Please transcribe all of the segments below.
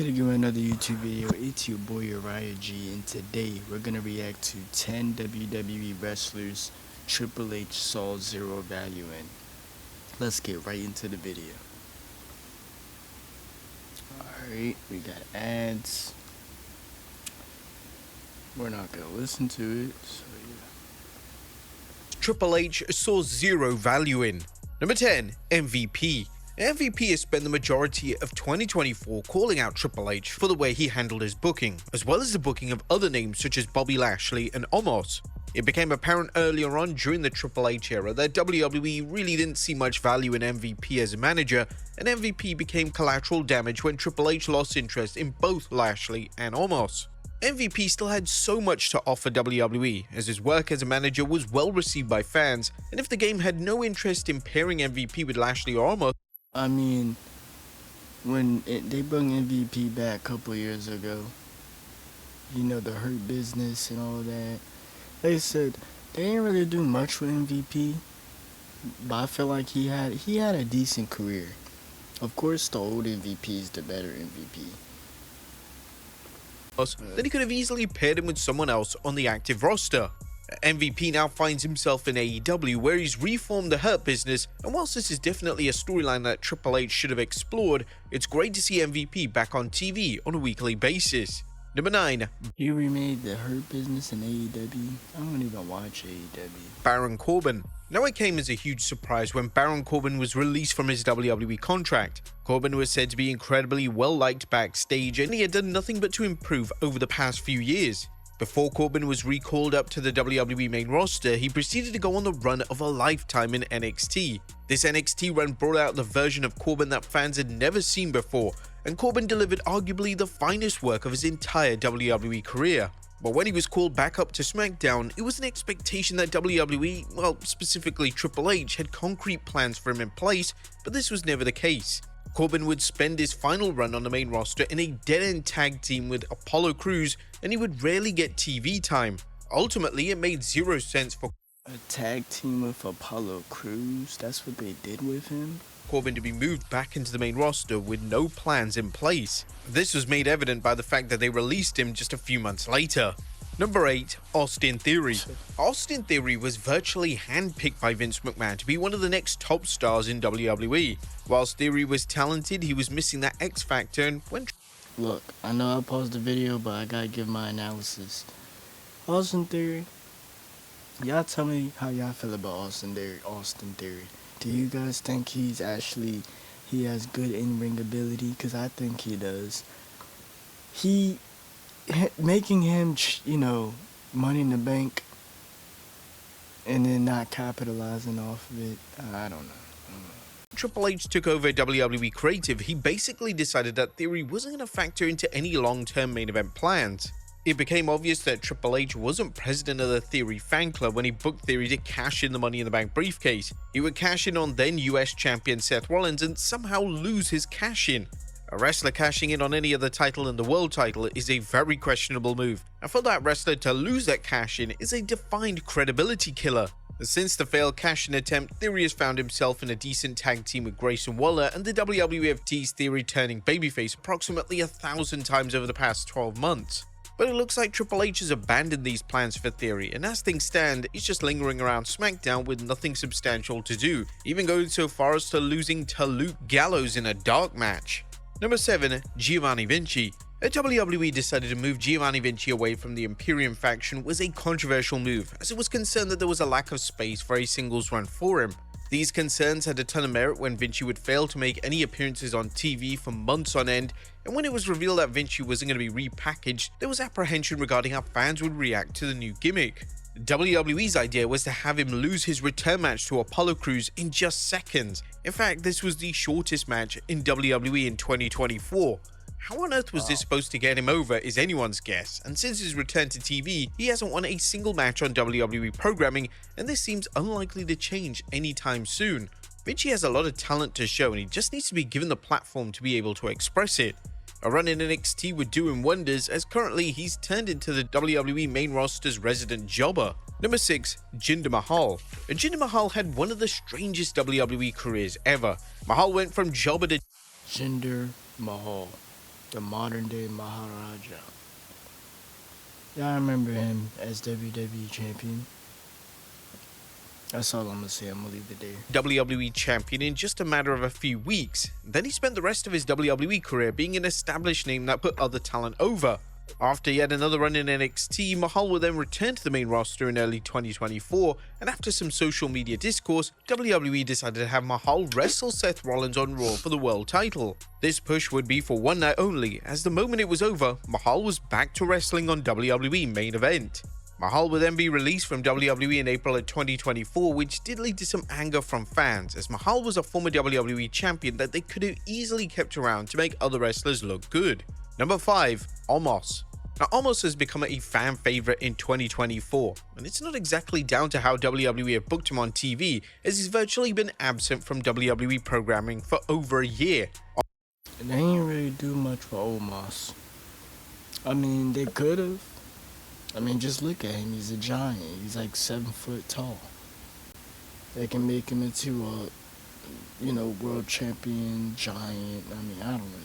back at again with another YouTube video. It's your boy Uriah G, and today we're gonna react to 10 WWE wrestlers Triple H saw zero value in. Let's get right into the video. Alright, we got ads. We're not gonna listen to it, so yeah. Triple H saw zero value in. Number 10, MVP. MVP has spent the majority of 2024 calling out Triple H for the way he handled his booking, as well as the booking of other names such as Bobby Lashley and Omos. It became apparent earlier on during the Triple H era that WWE really didn't see much value in MVP as a manager, and MVP became collateral damage when Triple H lost interest in both Lashley and Omos. MVP still had so much to offer WWE, as his work as a manager was well received by fans, and if the game had no interest in pairing MVP with Lashley or Omos, I mean, when they brought MVP back a couple years ago, you know, the Hurt Business and all that, they said they didn't really do much with MVP, but I feel like he had a decent career. Of course, the old MVP is the better MVP. then he could have easily paired him with someone else on the active roster. MVP now finds himself in AEW, where he's reformed the Hurt Business, and whilst this is definitely a storyline that Triple H should have explored, it's great to see MVP back on TV on a weekly basis. Number 9. He remade the Hurt Business in AEW. I don't even watch AEW. Baron Corbin. Now it came as a huge surprise when Baron Corbin was released from his WWE contract. Corbin was said to be incredibly well liked backstage, and he had done nothing but to improve over the past few years. Before Corbin was recalled up to the WWE main roster, he proceeded to go on the run of a lifetime in NXT. This NXT run brought out the version of Corbin that fans had never seen before, and Corbin delivered arguably the finest work of his entire WWE career. But when he was called back up to SmackDown, it was an expectation that WWE, well, specifically Triple H, had concrete plans for him in place, but this was never the case. Corbin would spend his final run on the main roster in a dead-end tag team with Apollo Crews, and he would rarely get TV time. Ultimately, it made zero sense for A tag team with Apollo Crews? That's what they did with him? Corbin to be moved back into the main roster with no plans in place. This was made evident by the fact that they released him just a few months later. Number 8, Austin Theory. Austin Theory was virtually handpicked by Vince McMahon to be one of the next top stars in WWE. Whilst Theory was talented, he was missing that X factor, and when... Look, I know I paused the video, but I gotta give my analysis. Austin Theory. Y'all tell me how y'all feel about Austin Theory. Do you guys think he has good in-ring ability? Because I think he does. Making him, you know, Money in the Bank and then not capitalizing off of it, I don't know. Triple H took over WWE Creative, he basically decided that Theory wasn't going to factor into any long-term main event plans. It became obvious that Triple H wasn't president of the Theory fan club when he booked Theory to cash in the Money in the Bank briefcase. He would cash in on then US champion Seth Rollins and somehow lose his cash in. A wrestler cashing in on any other title than the world title is a very questionable move, and for that wrestler to lose that cash in is a defined credibility killer. Since the failed cash-in attempt, Theory has found himself in a decent tag team with Grayson Waller, and the WWF teased Theory turning babyface approximately 1,000 times over the past 12 months. But it looks like Triple H has abandoned these plans for Theory, and as things stand, he's just lingering around SmackDown with nothing substantial to do, even going so far as to losing to Luke Gallows in a dark match. Number 7, Giovani Vinci. WWE decided to move Giovani Vinci away from the Imperium faction was a controversial move, as it was concerned that there was a lack of space for a singles run for him. These concerns had a ton of merit when Vinci would fail to make any appearances on TV for months on end, and when it was revealed that Vinci wasn't going to be repackaged, there was apprehension regarding how fans would react to the new gimmick. WWE's idea was to have him lose his return match to Apollo Crews in just seconds. In fact, this was the shortest match in WWE in 2024. How on earth was this supposed to get him over is anyone's guess, and since his return to TV, he hasn't won a single match on WWE programming, and this seems unlikely to change anytime soon. Vinci has a lot of talent to show, and he just needs to be given the platform to be able to express it. A run in NXT would do him wonders, as currently he's turned into the WWE main roster's resident jobber. Number 6, Jinder Mahal. Jinder Mahal had one of the strangest WWE careers ever. Mahal went from jobber to Jinder Mahal. the modern day Maharaja. Yeah, I remember him as WWE champion. That's all I'm gonna say. I'm gonna leave it there. WWE champion in just a matter of a few weeks. Then he spent the rest of his WWE career being an established name that put other talent over. After yet another run in NXT, Mahal would then return to the main roster in early 2024, and after some social media discourse, WWE decided to have Mahal wrestle Seth Rollins on Raw for the world title. This push would be for one night only, as the moment it was over, Mahal was back to wrestling on WWE main event. Mahal would then be released from WWE in April of 2024, which did lead to some anger from fans, as Mahal was a former WWE champion that they could have easily kept around to make other wrestlers look good. Number 5. Omos. Now, Omos has become a fan favorite in 2024, and it's not exactly down to how WWE have booked him on TV, as he's virtually been absent from WWE programming for over a year. They ain't really do much for Omos. I mean, they could have. I mean, just look at him. He's a giant. He's like 7 foot tall. They can make him into a, world champion giant. I mean, I don't know.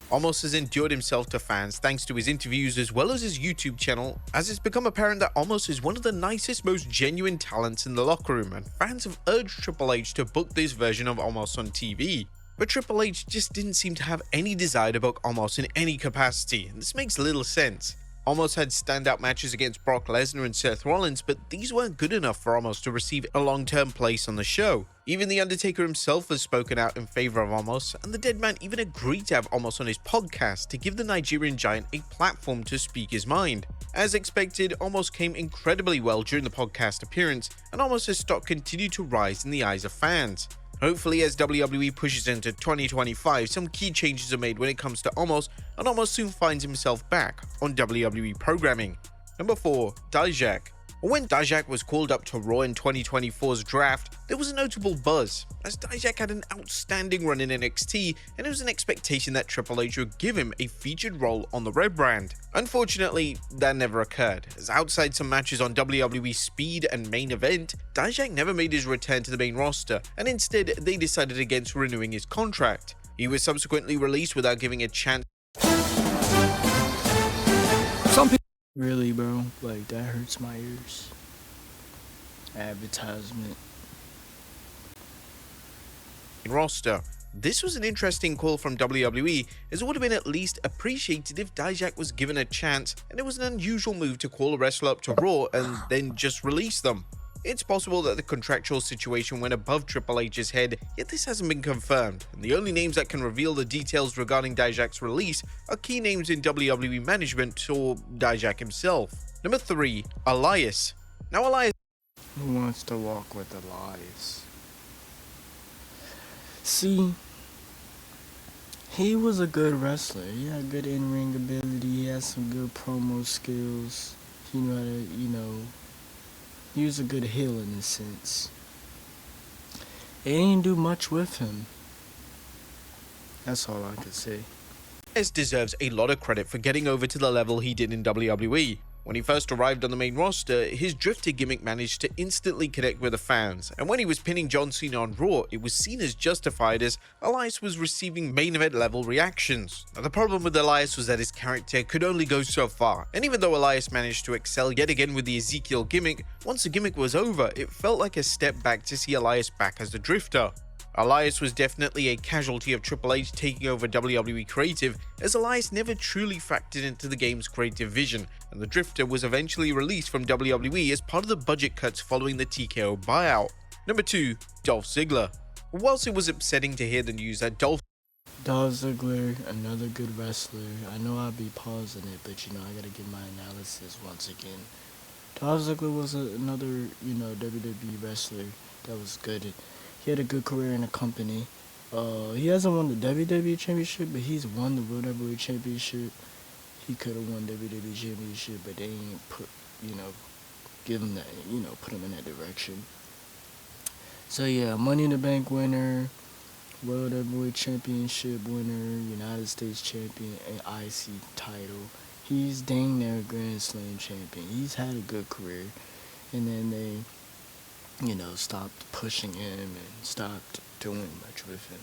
Omos has endured himself to fans thanks to his interviews as well as his YouTube channel, as it's become apparent that Omos is one of the nicest, most genuine talents in the locker room, and fans have urged Triple H to book this version of Omos on TV. But Triple H just didn't seem to have any desire to book Omos in any capacity, and this makes little sense. Omos had standout matches against Brock Lesnar and Seth Rollins, but these weren't good enough for Omos to receive a long-term place on the show. Even The Undertaker himself has spoken out in favor of Omos, and the dead man even agreed to have Omos on his podcast to give the Nigerian giant a platform to speak his mind. As expected, Omos came incredibly well during the podcast appearance, and Omos' stock continued to rise in the eyes of fans. Hopefully, as WWE pushes into 2025, some key changes are made when it comes to Omos, and Omos soon finds himself back on WWE programming. Number 4. Daac. When Daac was called up to Raw in 2024's draft, there was a notable buzz, as Daac had an outstanding run in NXT, and it was an expectation that Triple H would give him a featured role on the Red brand. Unfortunately, that never occurred, as outside some matches on WWE Speed and Main Event, Daac never made his return to the main roster, and instead they decided against renewing his contract. He was subsequently released without giving a chance. Really, bro? Like, that hurts my ears. Advertisement. Roster. This was an interesting call from WWE, as it would have been at least appreciated if Daac was given a chance, and it was an unusual move to call a wrestler up to Raw and then just release them. It's possible that the contractual situation went above Triple H's head, yet this hasn't been confirmed, and the only names that can reveal the details regarding Daac's release are key names in WWE management or Daac himself. Number 3. Elias. Now Elias... Who wants to walk with Elias? See, he was a good wrestler. He had good in-ring ability. He had some good promo skills. He knew how to, he was a good heel in a sense. They didn't do much with him. That's all I could say. Elias deserves a lot of credit for getting over to the level he did in WWE. When he first arrived on the main roster, his drifter gimmick managed to instantly connect with the fans, and when he was pinning John Cena on Raw, it was seen as justified as Elias was receiving main event level reactions. Now, the problem with Elias was that his character could only go so far, and even though Elias managed to excel yet again with the Ezekiel gimmick, once the gimmick was over, it felt like a step back to see Elias back as the drifter. Elias was definitely a casualty of Triple H taking over WWE creative, as Elias never truly factored into the game's creative vision, and the Drifter was eventually released from WWE as part of the budget cuts following the TKO buyout. Number 2. Dolph Ziggler. Whilst it was upsetting to hear the news that Dolph Ziggler, another good wrestler. I know I'll be pausing it, but I gotta give my analysis once again. Dolph Ziggler was another, WWE wrestler that was good. He had a good career in the company. He hasn't won the WWE Championship, but he's won the World Heavyweight Championship. He could have won WWE Championship, but they ain't give him that, put him in that direction. So yeah, Money in the Bank winner, World Heavyweight Championship winner, United States champion, and IC title. He's dang near Grand Slam champion. He's had a good career, and then they stopped pushing him and stopped doing much with him.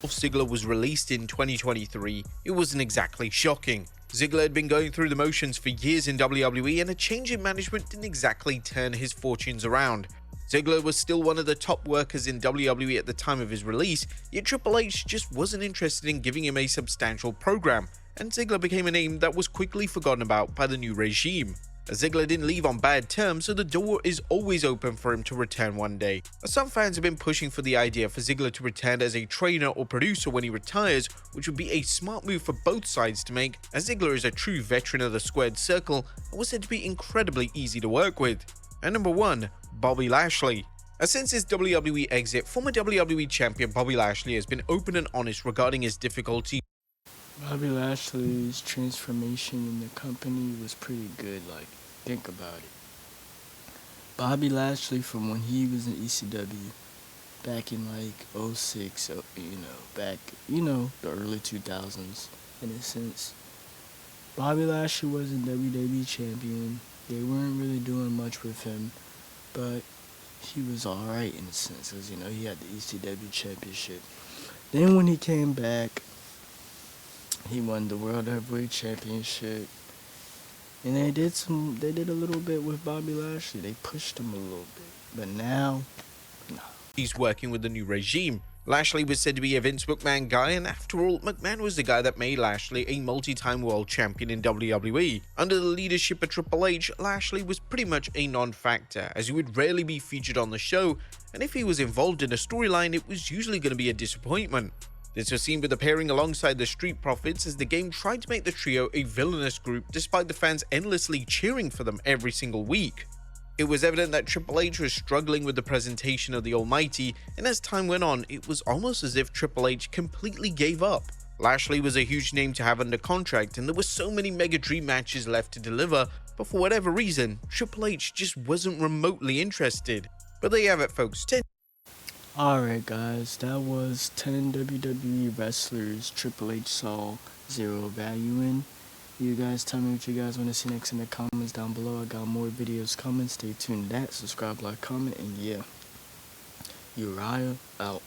Dolph Ziggler was released in 2023, it wasn't exactly shocking. Ziggler had been going through the motions for years in WWE, and a change in management didn't exactly turn his fortunes around. Ziggler was still one of the top workers in WWE at the time of his release, yet Triple H just wasn't interested in giving him a substantial program, and Ziggler became a name that was quickly forgotten about by the new regime. Ziggler didn't leave on bad terms, so the door is always open for him to return one day. Some fans have been pushing for the idea for Ziggler to return as a trainer or producer when he retires, which would be a smart move for both sides to make, as Ziggler is a true veteran of the squared circle and was said to be incredibly easy to work with. And number 1, Bobby Lashley. Since his WWE exit, former WWE champion Bobby Lashley has been open and honest regarding his difficulty. Bobby Lashley's transformation in the company was pretty good, think about it. Bobby Lashley, from when he was in ECW, back in '06, the early 2000s, in a sense. Bobby Lashley wasn't WWE champion. They weren't really doing much with him, but he was alright in a sense, because, he had the ECW championship. Then when he came back, he won the World Heavyweight Championship, and they did a little bit with Bobby Lashley. They pushed him a little bit, but now, no. He's working with the new regime. Lashley was said to be a Vince McMahon guy, and after all, McMahon was the guy that made Lashley a multi-time world champion in WWE. Under the leadership of Triple H, Lashley was pretty much a non-factor, as he would rarely be featured on the show, and if he was involved in a storyline, it was usually going to be a disappointment. This was seen with the pairing alongside the Street Profits, as the game tried to make the trio a villainous group despite the fans endlessly cheering for them every single week. It was evident that Triple H was struggling with the presentation of the Almighty, and as time went on, it was almost as if Triple H completely gave up. Lashley was a huge name to have under contract, and there were so many mega dream matches left to deliver, but for whatever reason, Triple H just wasn't remotely interested. But there you have it, folks. Alright guys, that was 10 WWE wrestlers Triple H saw zero value in. You guys tell me what you guys want to see next in the comments down below. I got more videos coming. Stay tuned to that. Subscribe, like, comment, and yeah. Uriah out.